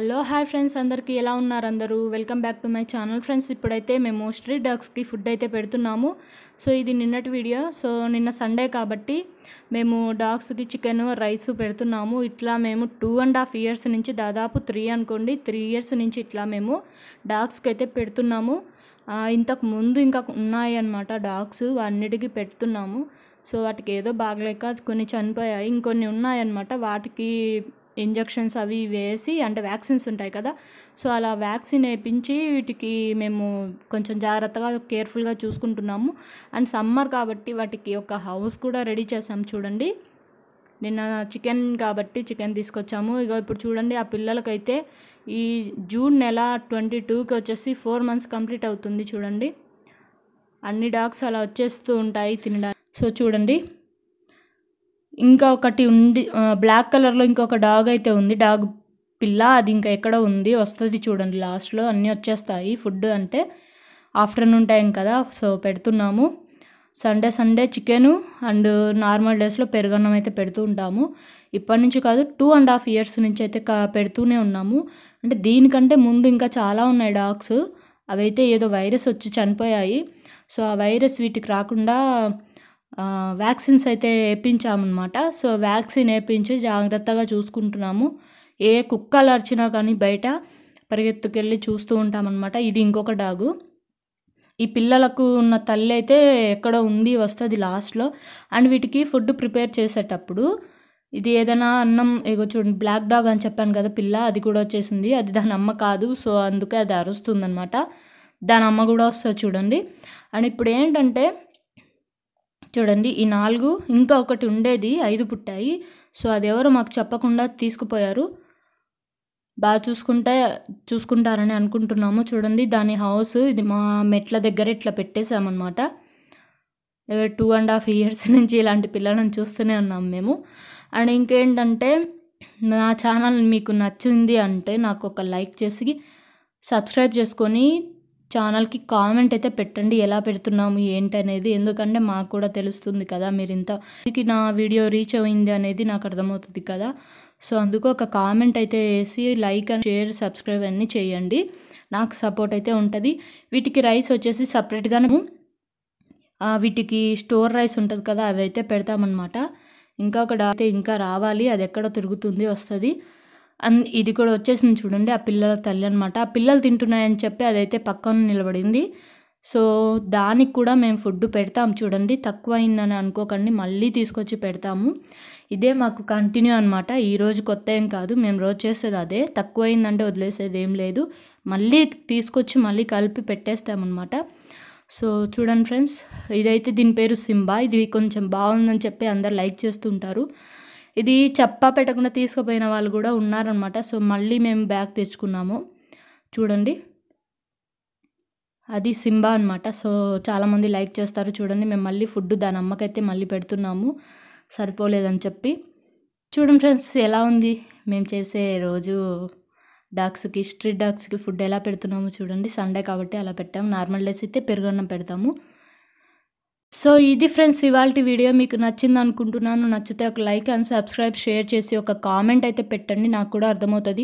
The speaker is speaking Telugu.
హలో హాయ్ ఫ్రెండ్స్, అందరికీ ఎలా ఉన్నారు అందరూ? Welcome back to my channel friends. ఇప్పుడైతే మేము స్ట్రీట్ డాగ్స్కి ఫుడ్ అయితే పెడుతున్నాము. సో ఇది నిన్నటి వీడియో. సో నిన్న సండే కాబట్టి మేము డాగ్స్కి చికెన్ రైస్ పెడుతున్నాము. ఇట్లా మేము 2.5 years నుంచి దాదాపు 3 అనుకోండి, 3 years నుంచి ఇట్లా మేము డాగ్స్కి అయితే పెడుతున్నాము. ఇంతకు ముందు ఇంకా ఉన్నాయి అన్నమాట డాగ్స్, అన్నిటికీ పెడుతున్నాము. సో వాటికి ఏదో బాగలేక కొన్ని చనిపోయాయి, ఇంకొన్ని ఉన్నాయన్నమాట. వాటికి ఇంజెక్షన్స్ అవి వేసి, అంటే వ్యాక్సిన్స్ ఉంటాయి కదా, సో అలా వ్యాక్సిన్ వేయించి వీటికి మేము కొంచెం జాగ్రత్తగా కేర్ఫుల్గా చూసుకుంటున్నాము. అండ్ సమ్మర్ కాబట్టి వాటికి ఒక హౌస్ కూడా రెడీ చేసాం. చూడండి, నిన్న చికెన్ కాబట్టి చికెన్ తీసుకొచ్చాము. ఇప్పుడు చూడండి, ఆ పిల్లలకైతే ఈ జూన్ నెల 22కి వచ్చేసి 4 months కంప్లీట్ అవుతుంది. చూడండి, అన్ని డాగ్స్ అలా వచ్చేస్తూ ఉంటాయి తినడానికి. సో చూడండి, ఇంకా ఒకటి ఉంది బ్లాక్ కలర్లో ఇంకొక డాగ్ అయితే ఉంది, డాగ్ పిల్ల. అది ఇంకా ఎక్కడ ఉంది, వస్తుంది చూడండి, లాస్ట్లో అన్నీ వచ్చేస్తాయి. ఫుడ్ అంటే ఆఫ్టర్నూన్ టైం కదా, సో పెడుతున్నాము. సండే చికెను అండ్ నార్మల్ డేస్లో పెరుగన్నం అయితే పెడుతూ ఉంటాము. ఇప్పటి నుంచి కాదు, 2.5 years నుంచి అయితే పెడుతూనే ఉన్నాము. అంటే దీనికంటే ముందు ఇంకా చాలా ఉన్నాయి డాగ్స్, అవైతే ఏదో వైరస్ వచ్చి చనిపోయాయి. సో ఆ వైరస్ వీటికి రాకుండా వ్యాక్సిన్స్ అయితే వేయించామన్నమాట. సో వ్యాక్సిన్ వేయించి జాగ్రత్తగా చూసుకుంటున్నాము. ఏ కుక్కలు అరిచినా కానీ బయట పరిగెత్తుకెళ్ళి చూస్తూ ఉంటామన్నమాట. ఇది ఇంకొక డాగు. ఈ పిల్లలకు ఉన్న తల్లి అయితే ఎక్కడో ఉంది, వస్తుంది లాస్ట్లో. అండ్ వీటికి ఫుడ్ ప్రిపేర్ చేసేటప్పుడు ఇది ఏదైనా అన్నం, ఇగో చూడండి, బ్లాక్ డాగ్ అని చెప్పాను కదా పిల్ల, అది కూడా వచ్చేసింది. అది దాని అమ్మ కాదు, సో అందుకే అది అరుస్తుందన్నమాట. దాని అమ్మ కూడా వస్తుంది చూడండి. అండ్ ఇప్పుడు ఏంటంటే చూడండి, ఈ 4, ఇంకా ఒకటి ఉండేది 5 పుట్టాయి. సో అది ఎవరో మాకు చెప్పకుండా తీసుకుపోయారు. బాగా చూసుకుంటారని అనుకుంటున్నాము. చూడండి, దాని హౌస్ ఇది మా మెట్ల దగ్గర ఇట్లా పెట్టేసామన్నమాట. 2.5 years నుంచి ఇలాంటి పిల్లలను చూస్తూనే ఉన్నాము మేము. అండ్ ఇంకేంటంటే, నా ఛానల్ మీకు నచ్చింది అంటే నాకు ఒక లైక్ చేసి సబ్స్క్రైబ్ చేసుకొని ఛానల్కి కామెంట్ అయితే పెట్టండి, ఎలా పెడుతున్నాము ఏంటి అనేది. ఎందుకంటే మాకు కూడా తెలుస్తుంది కదా, మీరు ఇంతకి నా వీడియో రీచ్ అయింది అనేది నాకు అర్థమవుతుంది కదా. సో అందుకు ఒక కామెంట్ అయితే వేసి లైక్ అండ్ షేర్ సబ్స్క్రైబ్ అన్నీ చేయండి, నాకు సపోర్ట్ అయితే ఉంటుంది. వీటికి రైస్ వచ్చేసి సపరేట్గానే వీటికి స్టోర్ రైస్ ఉంటుంది కదా, అవి అయితే పెడతామన్నమాట. ఇంకా ఒక అయితే ఇంకా రావాలి, అది ఎక్కడో తిరుగుతుంది, వస్తుంది. ఇది కూడా వచ్చేసింది చూడండి, ఆ పిల్లల తల్లి అనమాట. ఆ పిల్లలు తింటున్నాయని చెప్పి అదైతే పక్కన నిలబడింది. సో దానికి కూడా మేము ఫుడ్ పెడతాం. చూడండి, తక్కువ అయిందని అనుకోకండి, మళ్ళీ తీసుకొచ్చి పెడతాము. ఇదే మాకు కంటిన్యూ అనమాట. ఈరోజు కొత్త ఏం కాదు, మేము రోజు చేసేది అదే. తక్కువ అయిందంటే వదిలేసేది ఏం లేదు, మళ్ళీ తీసుకొచ్చి మళ్ళీ కలిపి పెట్టేస్తామన్నమాట. సో చూడండి ఫ్రెండ్స్, ఇదైతే దీని పేరు సింబా. ఇది కొంచెం బాగుందని చెప్పి అందరు లైక్ చేస్తుంటారు. ఇది చెప్పా పెట్టకుండా తీసుకుపోయిన వాళ్ళు కూడా ఉన్నారనమాట. సో మళ్ళీ మేము బ్యాగ్ తెచ్చుకున్నాము. చూడండి, అది సింబా అనమాట. సో చాలామంది లైక్ చేస్తారు. చూడండి, మేము మళ్ళీ ఫుడ్ దాని అమ్మకైతే మళ్ళీ పెడుతున్నాము, సరిపోలేదని చెప్పి. చూడండి ఫ్రెండ్స్, ఎలా ఉంది మేము చేసే రోజు డాగ్స్కి, స్ట్రీట్ డాగ్స్కి ఫుడ్ ఎలా పెడుతున్నాము చూడండి. సండే కాబట్టి అలా పెట్టాము, నార్మల్ డేస్ అయితే పెరుగన్నం పెడతాము. సో ఇది ఫ్రెండ్స్ ఇవాల్టి వీడియో. మీకు నచ్చింది అనుకుంటున్నాను. నచ్చితే ఒక లైక్ అండ్ సబ్స్క్రైబ్, షేర్ చేసి ఒక కామెంట్ అయితే పెట్టండి, నాకు కూడా అర్థమవుతుంది.